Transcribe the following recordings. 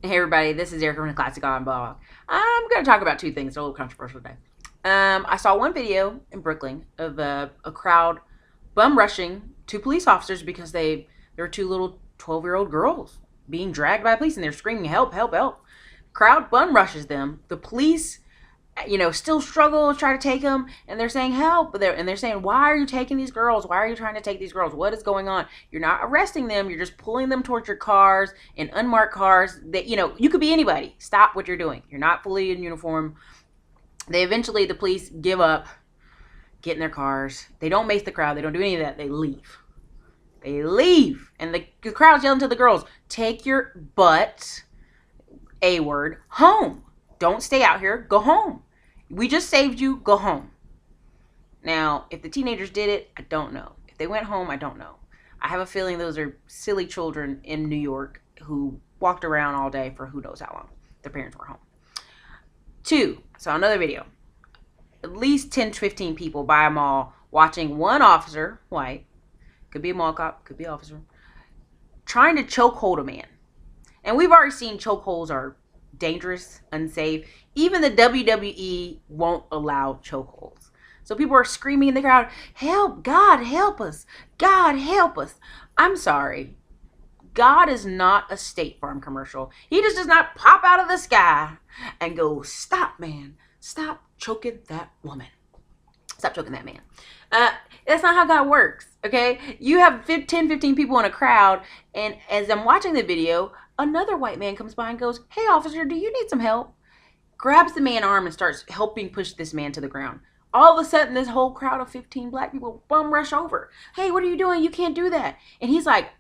Hey everybody, this is Erica from the Classic On Blog. I'm going to talk about two things. They're a little controversial today. I saw one video in Brooklyn of a crowd bum rushing two police officers because there were two little 12-year-old girls being dragged by police and they're screaming, "Help, help, help." Crowd bum rushes them. The police, still struggle to try to take them, and they're saying help. They're saying, "Why are you taking these girls? Why are you trying to take these girls? What is going on? You're not arresting them. You're just pulling them towards your cars in unmarked cars. That you could be anybody. Stop what you're doing. You're not fully in uniform." The police give up, get in their cars. They don't mace the crowd. They don't do any of that. They leave. And the crowd's yelling to the girls, "Take your butt, A word, home. Don't stay out here. Go home. We just saved you. Go home." Now, if the teenagers did it, I don't know. If they went home, I don't know. I have a feeling those are silly children in New York who walked around all day for who knows how long. Their parents were home. Two, saw another video. At least 10 to 15 people by a mall watching one officer, white, could be a mall cop, could be an officer, trying to chokehold a man. And we've already seen chokeholds are dangerous, unsafe. Even the WWE won't allow chokeholds. So people are screaming in the crowd, "Help, God, help us. God, help us." I'm sorry. God is not a State Farm commercial. He just does not pop out of the sky and go, "Stop, man. Stop choking that woman. Stop choking that man." That's not how God works, okay? You have 10, 15 people in a crowd, and as I'm watching the video, another white man comes by and goes, "Hey, officer, do you need some help?" Grabs the man's arm and starts helping push this man to the ground. All of a sudden, this whole crowd of 15 black people bum rush over. "Hey, what are you doing? You can't do that." And he's like,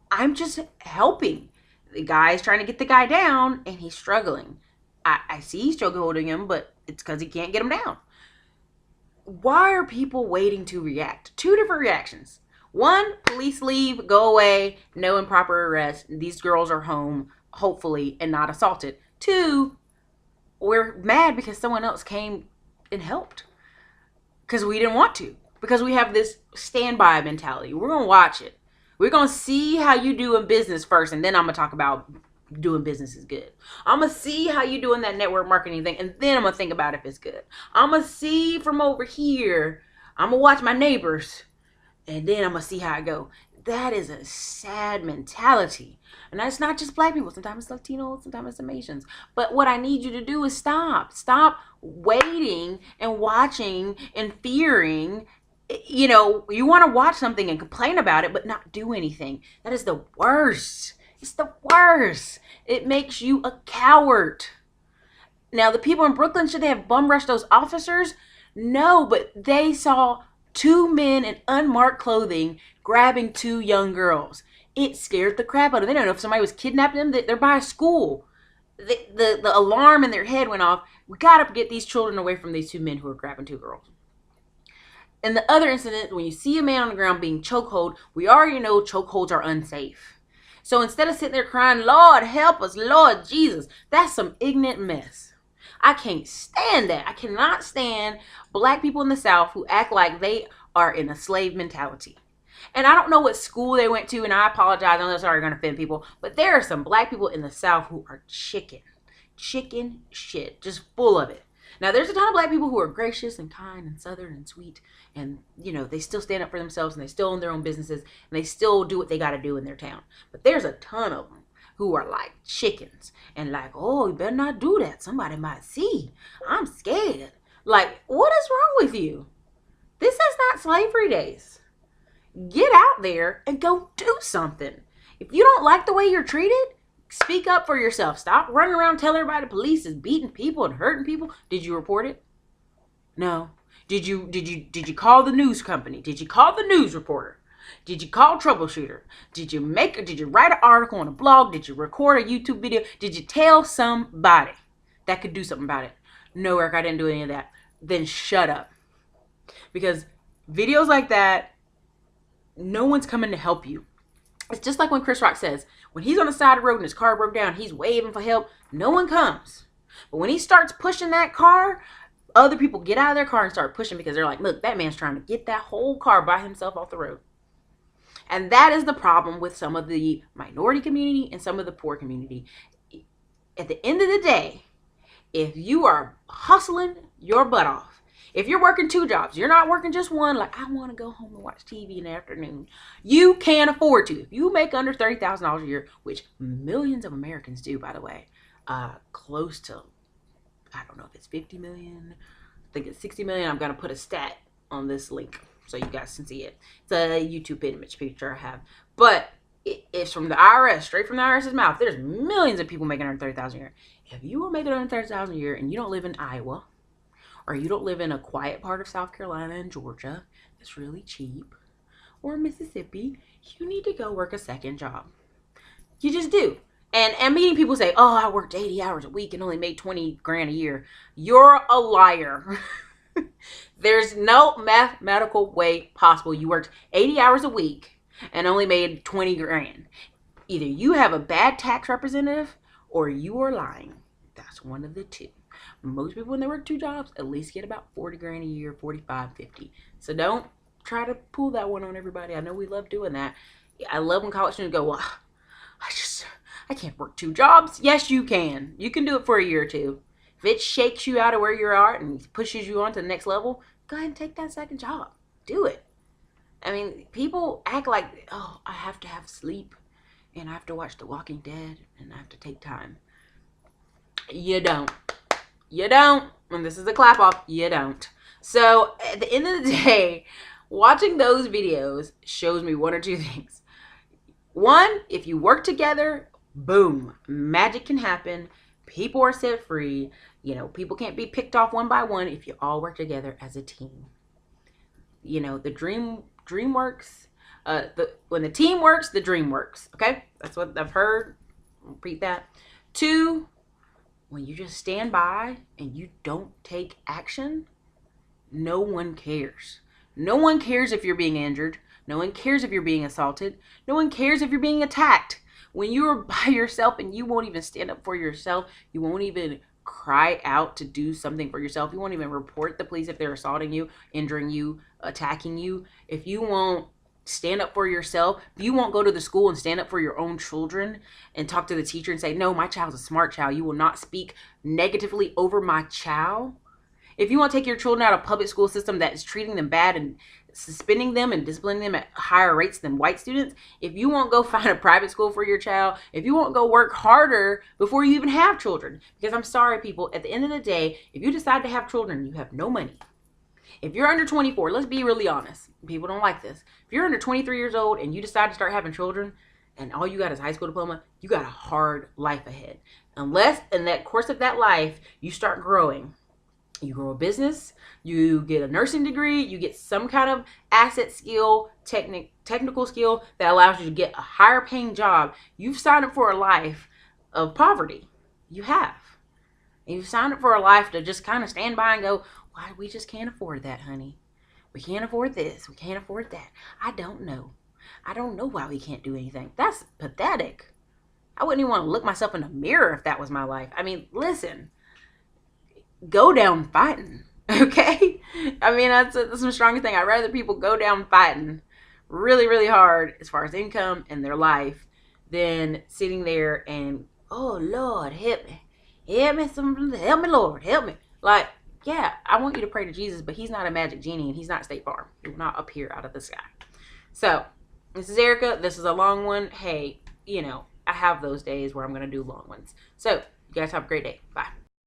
"I'm just helping." The guy's trying to get the guy down, and he's struggling. I see he's choke holding him, but it's because he can't get him down. Why are people waiting to react? Two different reactions. One, police leave, go away, no improper arrest. These girls are home, hopefully, and not assaulted. Two, we're mad because someone else came and helped. Because we didn't want to. Because we have this standby mentality. We're going to watch it. We're going to see how you do in business first, and then I'm going to talk about doing business is good. I'm going to see how you doing that network marketing thing, and then I'm going to think about if it's good. I'm going to see from over here. I'm going to watch my neighbors, and then I'm going to see how I go. That is a sad mentality. And that's not just black people. Sometimes it's Latinos, sometimes it's Asians. But what I need you to do is stop. Stop waiting and watching and fearing. You want to watch something and complain about it, but not do anything. That is the worst. It's the worst. It makes you a coward. Now, the people in Brooklyn, should they have bum rushed those officers? No, but they saw two men in unmarked clothing grabbing two young girls. It scared the crap out of them. They don't know if somebody was kidnapping them. They're by a school. The alarm in their head went off. We got to get these children away from these two men who are grabbing two girls. In the other incident, when you see a man on the ground being chokehold, we already know chokeholds are unsafe. So instead of sitting there crying, "Lord, help us, Lord Jesus," that's some ignorant mess. I can't stand that. I cannot stand black people in the South who act like they are in a slave mentality. And I don't know what school they went to, and I apologize. I know that's already going to offend people, but there are some black people in the South who are chicken shit, just full of it. Now, there's a ton of black people who are gracious and kind and southern and sweet, and, they still stand up for themselves, and they still own their own businesses, and they still do what they got to do in their town. But there's a ton of them who are like chickens and like, "Oh, you better not do that. Somebody might see. I'm scared." Like, what is wrong with you? This is not slavery days. Get out there and go do something. If you don't like the way you're treated, speak up for yourself. Stop running around telling everybody the police is beating people and hurting people. Did you report it? No. Did you call the news company? Did you call the news reporter? Did you call troubleshooter? Did you write an article on a blog? Did you record a YouTube video? Did you tell somebody that could do something about it? No, Eric, I didn't do any of that. Then shut up. Because videos like that, no one's coming to help you. It's just like when Chris Rock says, when he's on the side of the road and his car broke down, he's waving for help. No one comes. But when he starts pushing that car, other people get out of their car and start pushing because they're like, "Look, that man's trying to get that whole car by himself off the road." And that is the problem with some of the minority community and some of the poor community. at the end of the day, if you are hustling your butt off, if you're working 2 jobs, you're not working just one, like I want to go home and watch TV in the afternoon, you can afford to. If you make under $30,000 a year, which millions of Americans do, by the way, close to, I don't know if it's 50 million, I think it's 60 million. I'm going to put a stat on this link so you guys can see it. It's a YouTube image picture I have. But it's from the IRS, straight from the IRS's mouth. There's millions of people making under 30,000 a year. If you are making under 30,000 a year and you don't live in Iowa, or you don't live in a quiet part of South Carolina and Georgia that's really cheap, or Mississippi, you need to go work a second job. You just do. And I'm meeting people say, oh, I worked 80 hours a week and only made 20 grand a year. You're a liar. There's no mathematical way possible you worked 80 hours a week and only made 20 grand. Either you have a bad tax representative or you are lying. That's one of the two. Most people, when they work 2 jobs, at least get about 40 grand a year, 45, 50. So don't try to pull that one on everybody. I know we love doing that. I love when college students go, well, I can't work 2 jobs. Yes, you can. You can do it for a year or 2. If it shakes you out of where you're at and pushes you on to the next level, go ahead and take that second job. Do it. I mean, people act like, oh, I have to have sleep and I have to watch The Walking Dead and I have to take time. You don't. You don't. And this is a clap off. You don't. So at the end of the day, watching those videos shows me one or two things. One, if you work together, boom, magic can happen. People are set free. You know, people can't be picked off one by one if you all work together as a team. You know, the dream works. When the team works, the dream works. Okay? That's what I've heard. I'll repeat that. 2, when you just stand by and you don't take action, no one cares. No one cares if you're being injured. No one cares if you're being assaulted. No one cares if you're being attacked. When you are by yourself and you won't even stand up for yourself, you won't even cry out to do something for yourself. You won't even report the police if they're assaulting you, injuring you, attacking you. If you won't stand up for yourself, if you won't go to the school and stand up for your own children and talk to the teacher and say, no, my child's a smart child. You will not speak negatively over my child. If you want to take your children out of a public school system that is treating them bad and suspending them and disciplining them at higher rates than white students, if you won't go find a private school for your child, if you won't go work harder before you even have children, because I'm sorry, people, at the end of the day, if you decide to have children, you have no money. If you're under 24, let's be really honest. People don't like this. If you're under 23 years old and you decide to start having children and all you got is a high school diploma, you got a hard life ahead. Unless in that course of that life, you start growing. You grow a business, you get a nursing degree, you get some kind of asset skill, technical skill that allows you to get a higher paying job. You've signed up for a life of poverty. You have. And you've signed up for a life to just kind of stand by and go, why, we just can't afford that, honey. We can't afford this. We can't afford that. I don't know. I don't know why we can't do anything. That's pathetic. I wouldn't even want to look myself in the mirror if that was my life. I mean, listen. Go down fighting, okay? I mean, that's the strongest thing. I'd rather people go down fighting really, really hard as far as income and their life than sitting there and, oh, Lord, help me. Help me, Lord, help me. Like, yeah, I want you to pray to Jesus, but he's not a magic genie and he's not State Farm. He will not appear out of the sky. So, this is Erica. This is a long one. Hey, you know, I have those days where I'm going to do long ones. So, you guys have a great day. Bye.